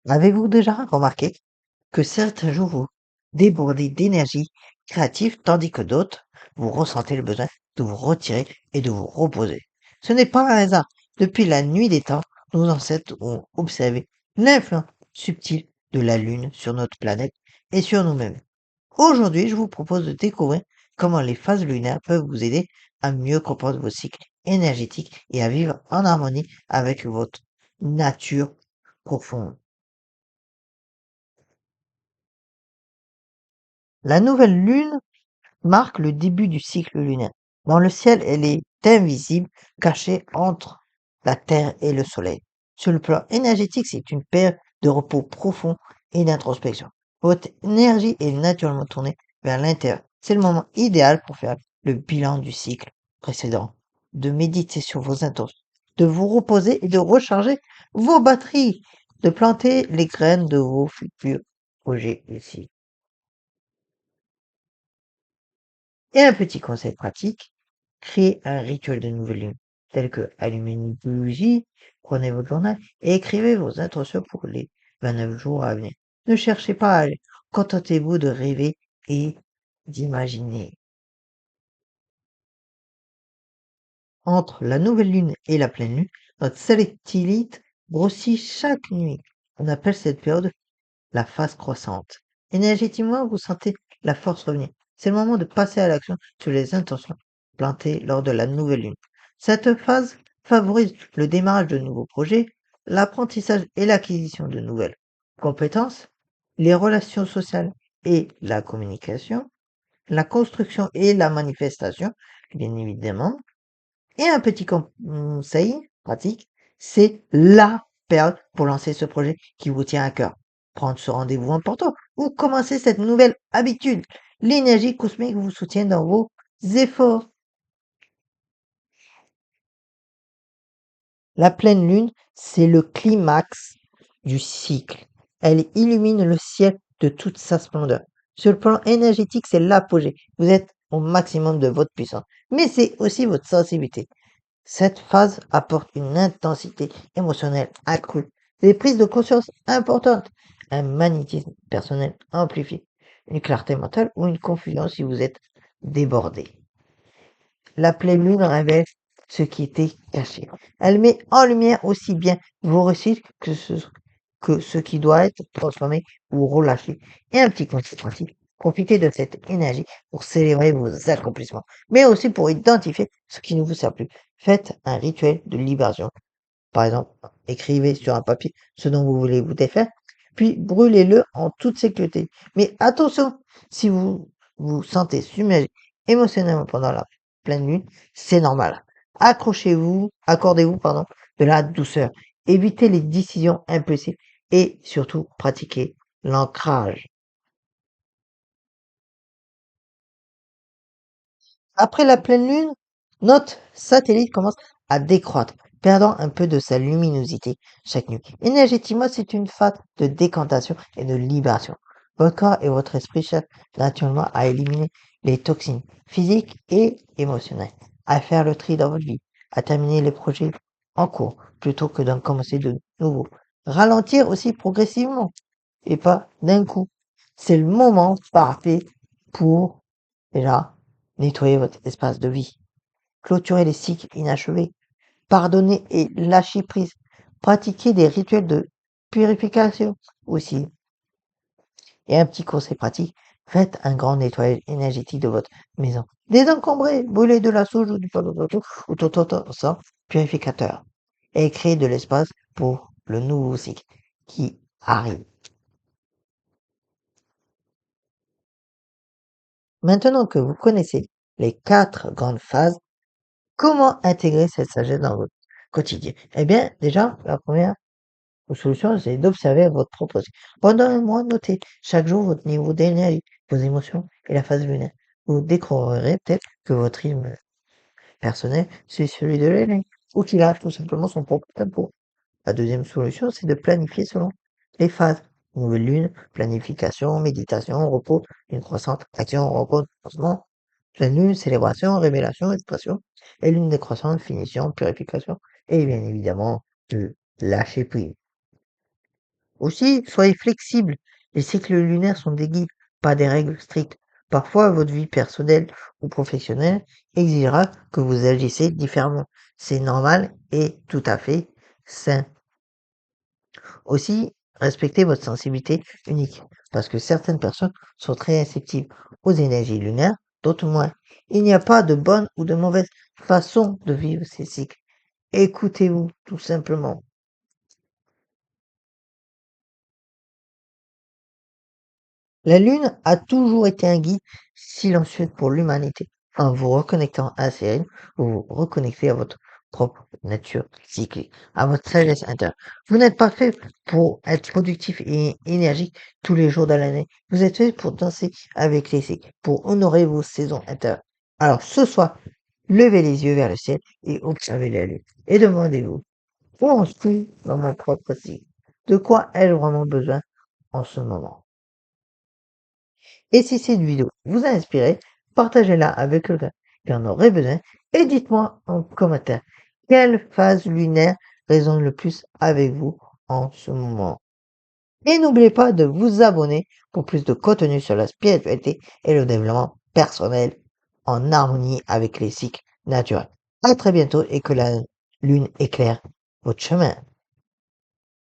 Avez-vous déjà remarqué que certains jours vous débordez d'énergie créative tandis que d'autres, vous ressentez le besoin de vous retirer et de vous reposer? Ce n'est pas un hasard. Depuis la nuit des temps, nos ancêtres ont observé l'influence subtile de la Lune sur notre planète et sur nous-mêmes. Aujourd'hui, je vous propose de découvrir comment les phases lunaires peuvent vous aider à mieux comprendre vos cycles énergétiques et à vivre en harmonie avec votre nature profonde. La nouvelle lune marque le début du cycle lunaire. Dans le ciel, elle est invisible, cachée entre la Terre et le Soleil. Sur le plan énergétique, c'est une période de repos profond et d'introspection. Votre énergie est naturellement tournée vers l'intérieur. C'est le moment idéal pour faire le bilan du cycle précédent, de méditer sur vos intentions, de vous reposer et de recharger vos batteries, de planter les graines de vos futurs projets ici. Et un petit conseil pratique, créez un rituel de nouvelle lune, tel que allumer une bougie, prenez votre journal et écrivez vos intentions pour les 29 jours à venir. Ne cherchez pas à aller, contentez-vous de rêver et d'imaginer. Entre la nouvelle lune et la pleine lune, notre satellite grossit chaque nuit. On appelle cette période la phase croissante. Énergétiquement, vous sentez la force revenir. C'est le moment de passer à l'action sur les intentions plantées lors de la nouvelle lune. Cette phase favorise le démarrage de nouveaux projets, l'apprentissage et l'acquisition de nouvelles compétences, les relations sociales et la communication, la construction et la manifestation, bien évidemment, et un petit conseil pratique, c'est la période pour lancer ce projet qui vous tient à cœur. Prendre ce rendez-vous important ou commencer cette nouvelle habitude. L'énergie cosmique vous soutient dans vos efforts. La pleine lune, c'est le climax du cycle. Elle illumine le ciel de toute sa splendeur. Sur le plan énergétique, c'est l'apogée. Vous êtes au maximum de votre puissance. Mais c'est aussi votre sensibilité. Cette phase apporte une intensité émotionnelle accrue, des prises de conscience importantes, un magnétisme personnel amplifié, une clarté mentale ou une confusion si vous êtes débordé. La pleine lune révèle ce qui était caché. Elle met en lumière aussi bien vos réussites que ce qui doit être transformé ou relâché. Et un petit conseil pratique, profitez de cette énergie pour célébrer vos accomplissements, mais aussi pour identifier ce qui ne vous sert plus. Faites un rituel de libération. Par exemple, écrivez sur un papier ce dont vous voulez vous défaire, puis brûlez-le en toute sécurité. Mais attention, si vous vous sentez submergé émotionnellement pendant la pleine lune, c'est normal. Accordez-vous, de la douceur. Évitez les décisions impulsives et surtout pratiquez l'ancrage. Après la pleine lune, notre satellite commence à décroître, perdant un peu de sa luminosité chaque nuit. Énergétiquement, c'est une phase de décantation et de libération. Votre corps et votre esprit cherchent naturellement à éliminer les toxines physiques et émotionnelles, à faire le tri dans votre vie, à terminer les projets en cours plutôt que d'en commencer de nouveaux. Ralentir aussi progressivement et pas d'un coup. C'est le moment parfait pour déjà nettoyer votre espace de vie, clôturer les cycles inachevés, pardonner et lâcher prise, pratiquer des rituels de purification aussi. Et un petit conseil pratique, faites un grand nettoyage énergétique de votre maison. Désencombrez, brûlez de la sauge ou du palototo ou toto sans purificateur. Et créez de l'espace pour le nouveau cycle qui arrive. Maintenant que vous connaissez les 4 grandes phases, comment intégrer cette sagesse dans votre quotidien? Eh bien, déjà, la première solution, c'est d'observer votre propre cycle. Pendant un mois, notez chaque jour votre niveau d'énergie, vos émotions et la phase lunaire. Vous découvrirez peut-être que votre rythme personnel, c'est celui de l'année, ou qu'il a tout simplement son propre tempo. La deuxième solution, c'est de planifier selon les phases. Nouvelle lune, planification, méditation, repos, une croissante, action, repos, lancement. Pleine lune, célébration, révélation, expression. Et lune décroissante, finition, purification. Et bien évidemment, le lâcher prise. Aussi, soyez flexible. Les cycles lunaires sont des guides, pas des règles strictes. Parfois, votre vie personnelle ou professionnelle exigera que vous agissez différemment. C'est normal et tout à fait sain. Aussi, respectez votre sensibilité unique, parce que certaines personnes sont très réceptives aux énergies lunaires, d'autres moins. Il n'y a pas de bonne ou de mauvaise façon de vivre ces cycles. Écoutez-vous, tout simplement. La Lune a toujours été un guide silencieux pour l'humanité. En vous reconnectant à ses rythmes, vous vous reconnectez à votre propre nature cyclique, à votre sagesse intérieure. Vous n'êtes pas fait pour être productif et énergique tous les jours de l'année. Vous êtes fait pour danser avec les cycles, pour honorer vos saisons intérieures. Alors ce soir, levez les yeux vers le ciel et observez la Lune. Et demandez-vous, où en suis dans mon propre cycle? De quoi ai-je vraiment besoin en ce moment? Et si cette vidéo vous a inspiré, partagez-la avec quelqu'un qui en aurait besoin et dites-moi en commentaire quelle phase lunaire résonne le plus avec vous en ce moment. Et n'oubliez pas de vous abonner pour plus de contenu sur la spiritualité et le développement personnel en harmonie avec les cycles naturels. À très bientôt et que la lune éclaire votre chemin.